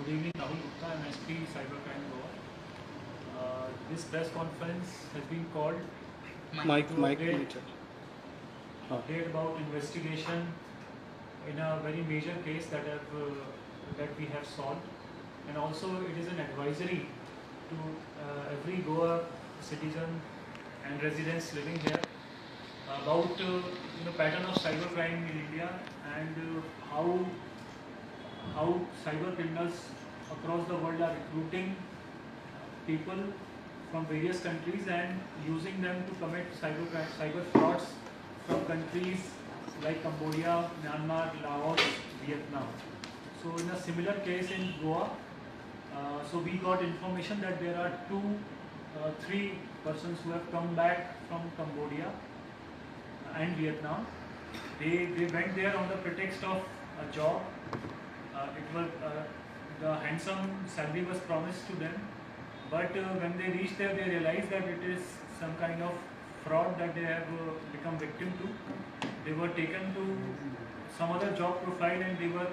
Good evening, Rahul Gupta. I'm SP Cybercrime Goa. This press conference has been called Mike, to Mike. update about investigation in a very major case that we have solved, and also it is an advisory to every Goa citizen and residents living here about pattern of cybercrime in India and how cyber criminals across the world are recruiting people from various countries and using them to commit cyber frauds from countries like Cambodia, Myanmar, Laos, Vietnam. So in a similar case in Goa, so we got information that there are three persons who have come back from Cambodia and Vietnam. They went there on the pretext of a job. The handsome salary was promised to them, but when they reached there, they realized that it is some kind of fraud that they have become victim to. They were taken to some other job profile and they were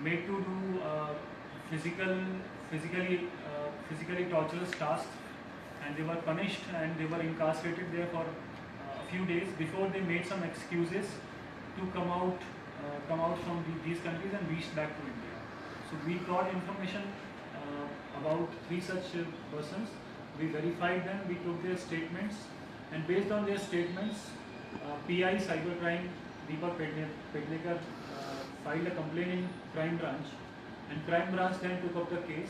made to do physically torturous tasks, and they were punished and they were incarcerated there for a few days before they made some excuses to come out from these countries and reached back to India. So we got information about three such persons. We verified them, we took their statements, and based on their statements, PI Cybercrime Deepak Pednekar filed a complaint in Crime Branch, and Crime Branch then took up the case.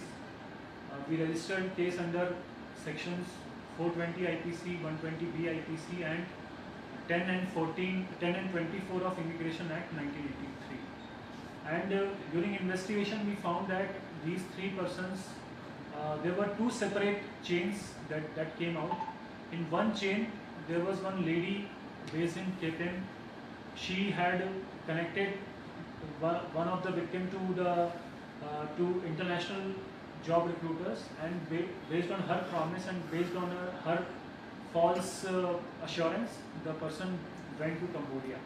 We registered case under sections 420 IPC, 120B IPC, and 10 and 24 of Immigration Act 1983. And during investigation, we found that these three persons, there were two separate chains that came out. In one chain, there was one lady based in KTM. She had connected one of the victim to international job recruiters, and based on her promise and based on her false assurance, the person went to Cambodia.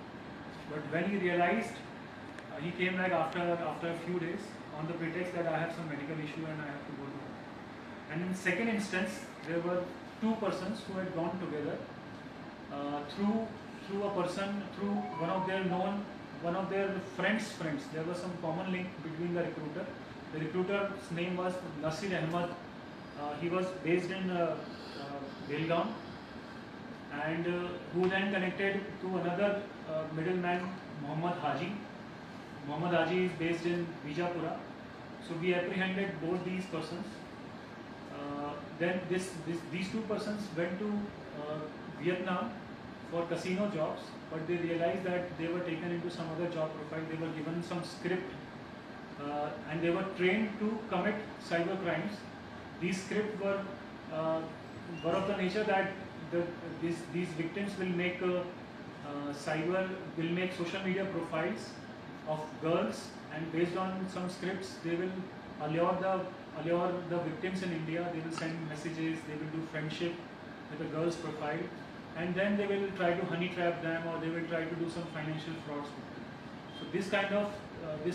But when he realized, he came back after a few days on the pretext that I have some medical issue and I have to go to home. And in second instance, there were two persons who had gone together through one of their friends. There was some common link between the recruiter. The recruiter's name was Nasir Ahmad. He was based in Belgaum, and who then connected to another middleman, Muhammad Haji. Muhammad Haji is based in Bijapura. So we apprehended both these persons. Then these two persons went to Vietnam for casino jobs, but they realized that they were taken into some other job profile. They were given some script, and they were trained to commit cyber crimes. These scripts were of the nature that these victims will make social media profiles of girls, and based on some scripts, they will allure the victims in India. They will send messages. They will do friendship with a girl's profile, and then they will try to honey trap them, or they will try to do some financial frauds with them. So this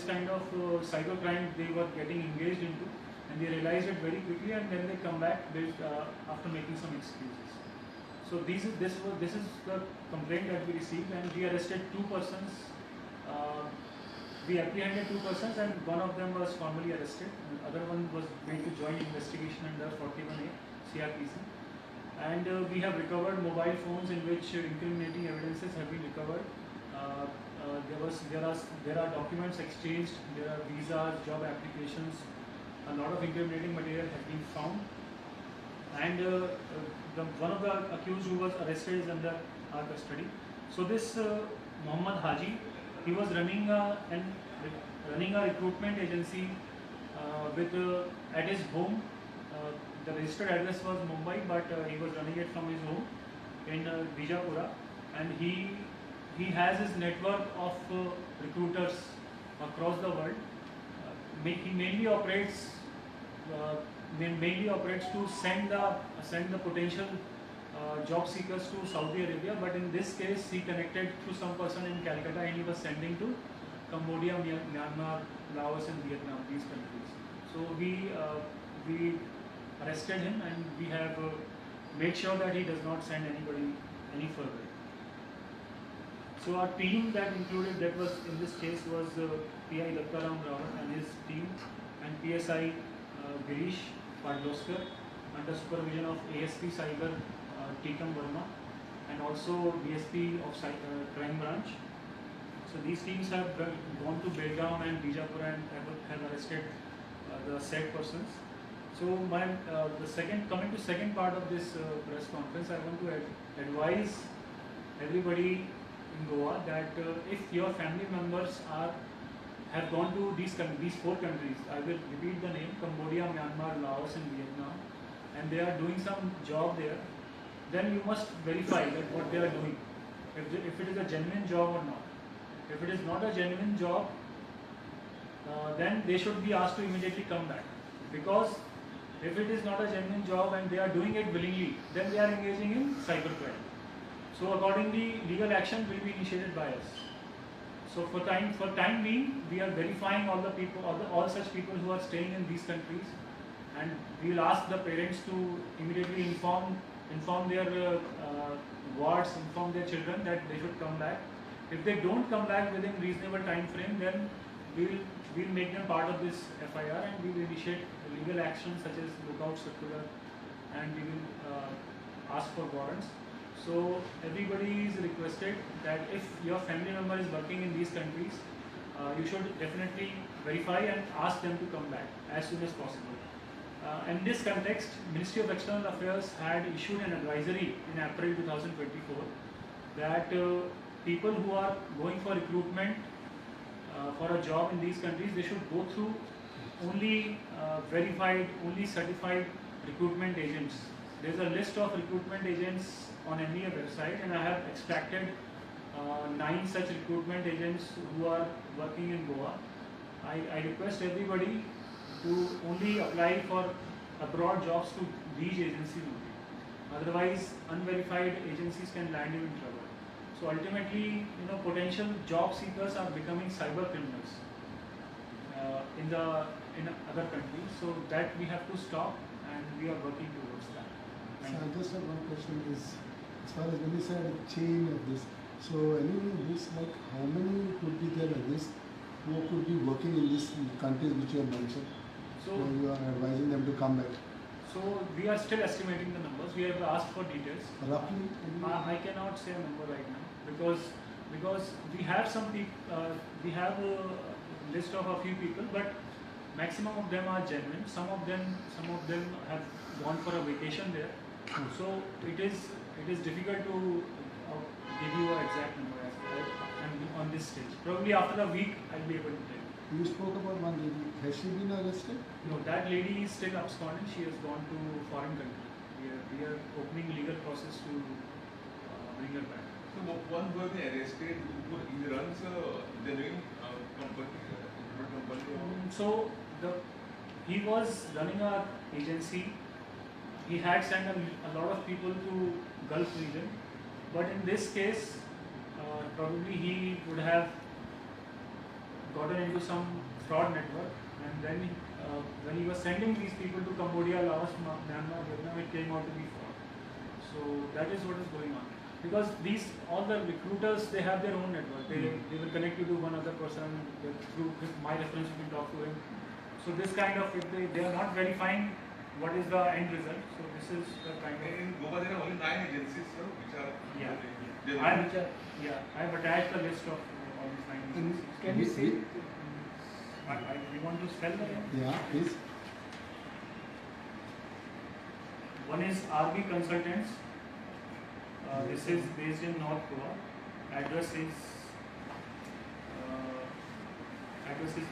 kind of cybercrime they were getting engaged into, and they realized it very quickly, and then they come back after making some excuses. So this is the complaint that we received, and we arrested two persons. We apprehended two persons, and one of them was formally arrested. The other one was made to join investigation under 41A CRPC. And we have recovered mobile phones in which incriminating evidences have been recovered. There are documents exchanged. There are visas, job applications. A lot of incriminating material has been found. And one of the accused who was arrested is under our custody. So this Muhammad Haji, he was running a recruitment agency at his home. The registered address was Mumbai, but he was running it from his home in Bijapura, and he has his network of recruiters across the world. He mainly operates to send the potential job seekers to Saudi Arabia, but in this case he connected through some person in Calcutta, and he was sending to Cambodia, Myanmar, Laos and Vietnam, these countries. So we arrested him, and we have made sure that he does not send anybody any further. So our team that included, that was in this case, was PI Dattaram Rawat and his team, and PSI Girish Padloskar, under supervision of ASP Cyber Tikam Verma, and also DSP of Crime Branch. So these teams have gone to Belgaum and Bijapur and have arrested the said persons. So coming to second part of this press conference, I want to advise everybody in Goa that if your family members have gone to these 4 countries, I will repeat the name: Cambodia, Myanmar, Laos and Vietnam, and they are doing some job there, then you must verify that what they are doing, if it is a genuine job or not. If it is not a genuine job, then they should be asked to immediately come back, because if it is not a genuine job and they are doing it willingly, then they are engaging in cybercrime. So accordingly, legal action will be initiated by us. So for time being, we are verifying all the people, all such people who are staying in these countries, and we will ask the parents to immediately inform their wards, inform their children that they should come back. If they don't come back within reasonable time frame, then we'll make them part of this FIR, and we will initiate legal action such as lookout circular, and we will ask for warrants. So everybody is requested that if your family member is working in these countries, you should definitely verify and ask them to come back as soon as possible. In this context, Ministry of External Affairs had issued an advisory in April 2024 that people who are going for recruitment for a job in these countries, they should go through only verified, only certified recruitment agents. There is a list of recruitment agents on NDA website, and I have extracted 9 such recruitment agents who are working in Goa. I request everybody to only apply for abroad jobs to these agencies only. Otherwise, unverified agencies can land you in trouble. So ultimately, potential job seekers are becoming cyber criminals in other countries. So that we have to stop, and we are working towards that. So I just have one question: is as far as when you said chain of this, so any this, like how many could be there at this who could be working in these countries which you have mentioned? So you are advising them to come back. So we are still estimating the numbers. We have asked for details. Roughly? I cannot say a number right now because we have some people. We have a list of a few people, but maximum of them are genuine. Some of them have gone for a vacation there. So it is difficult to give you an exact number on this stage. Probably after a week, I'll be able to tell you. You spoke about one lady. Has she been arrested? No, that lady is still absconding. She has gone to foreign country. We are opening legal process to bring her back. So one who has been arrested, he runs a genuine company, internet company. He was running an agency. He had sent a lot of people to Gulf region, but in this case, probably he would have gotten into some fraud network, and then when he was sending these people to Cambodia, Laos, Myanmar, Vietnam, it came out to be fraud. So that is what is going on. Because all the recruiters, they have their own network. They will connect you to one other person through my reference. You can talk to him. So this kind of, if they are not verifying what is the end result. So this is the kind of. In Goa, there are only 9 agencies, sir, which are. I have attached the list of all these 9 agencies. Can you see? You want to spell the name? Yeah, please. One is RB Consultants. This is based in North Goa. Address is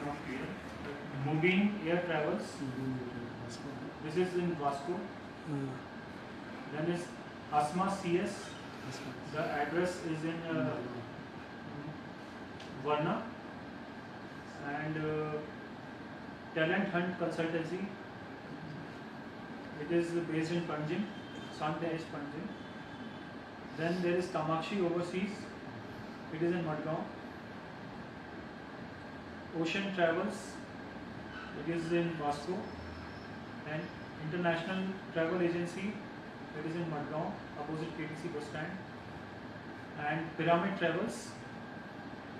not clear. Mubin Air Travels. This is in Vasco. Then is Asma CS. The address is in Varna. And Talent Hunt Consultancy. It is based in Panjim, Sandesh Panjim. Then there is Kamakshi Overseas. It is in Madgaon. Ocean Travels. it is in Vasco, and International Travel Agency, that is in Madgaon, opposite KTC bus stand, and Pyramid Travels,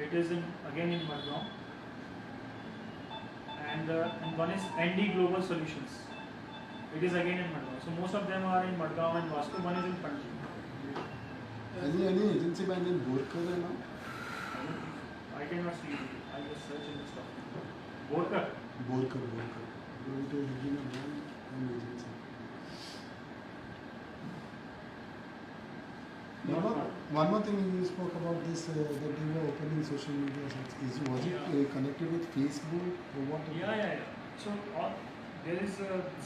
it is again in Madgaon, and one is ND Global Solutions, it is again in Madgaon. So most of them are in Madgaon and Vasco. One is in Panji. Any agency by name Borkar now? I cannot see it. I just search in the stock. Borkar. Borkar. It is having a brand and agency. One more thing you spoke about this that you were opening social media sites. Was it connected with Facebook or what? Yeah. So there is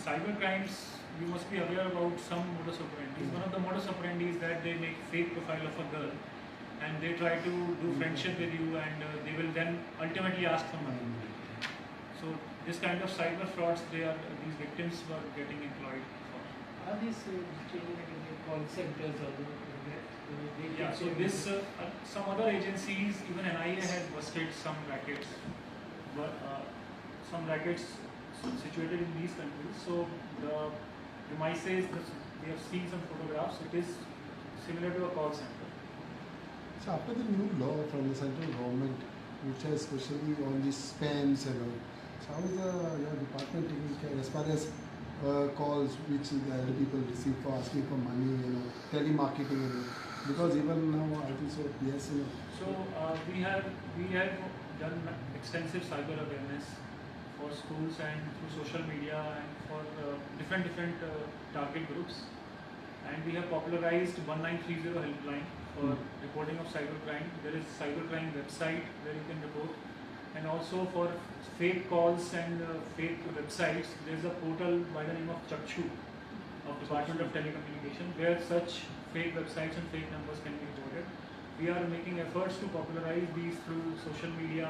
cyber crimes. You must be aware about some modus operandi. One of the modus operandi is that they make fake profile of a girl, and they try to do friendship with you, and they will then ultimately ask for money. So this kind of cyber frauds, these victims were getting employed for. Are these call centers or Yeah, so this some other agencies, even NIA has busted some rackets, situated in these countries. So you might say we have seen some photographs. It is similar to a call center. So after the new law from the central government, which has especially on the spams and all, so how is your department taking care as far as calls which the other people receive for asking for money, telemarketing, because even now I think so. Yes, So we have done extensive cyber awareness for schools and through social media and for different target groups, and we have popularized 1930 helpline for reporting of cybercrime. There is cybercrime website where you can report, and also for fake calls and fake websites, there is a portal by the name of Chakshu of Department of Telecommunication where such fake websites and fake numbers can be reported. We are making efforts to popularize these through social media,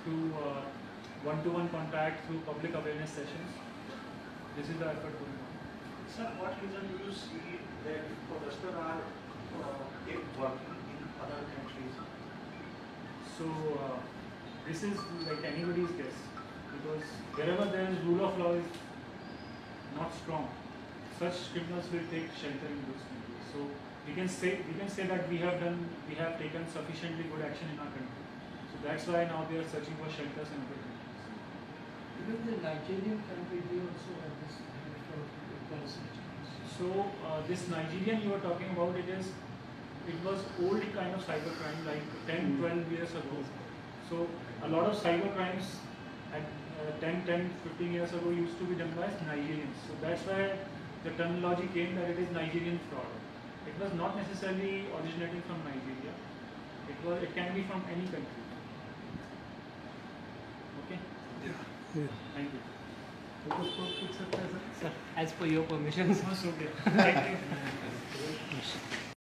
through one-to-one contact, through public awareness sessions. This is the effort going on. Sir, what reason do you see that protesters are working in other countries? So this is like anybody's guess, because wherever there is rule of law is not strong, such criminals will take shelter in those countries. So we can say that we have taken sufficiently good action in our country. So that's why now we are searching for shelters in other countries. Even the Nigerian country, they also have this policy. So this Nigerian you were talking about, it was old kind of cybercrime, like 10-12 years ago. So a lot of cybercrimes at 10-15 years ago used to be done by Nigerians. So that's why the terminology came that it is Nigerian fraud. It was not necessarily originating from Nigeria. It can be from any country. Okay. Yeah. Thank you. Sir, as per your permissions. Okay. Thank you.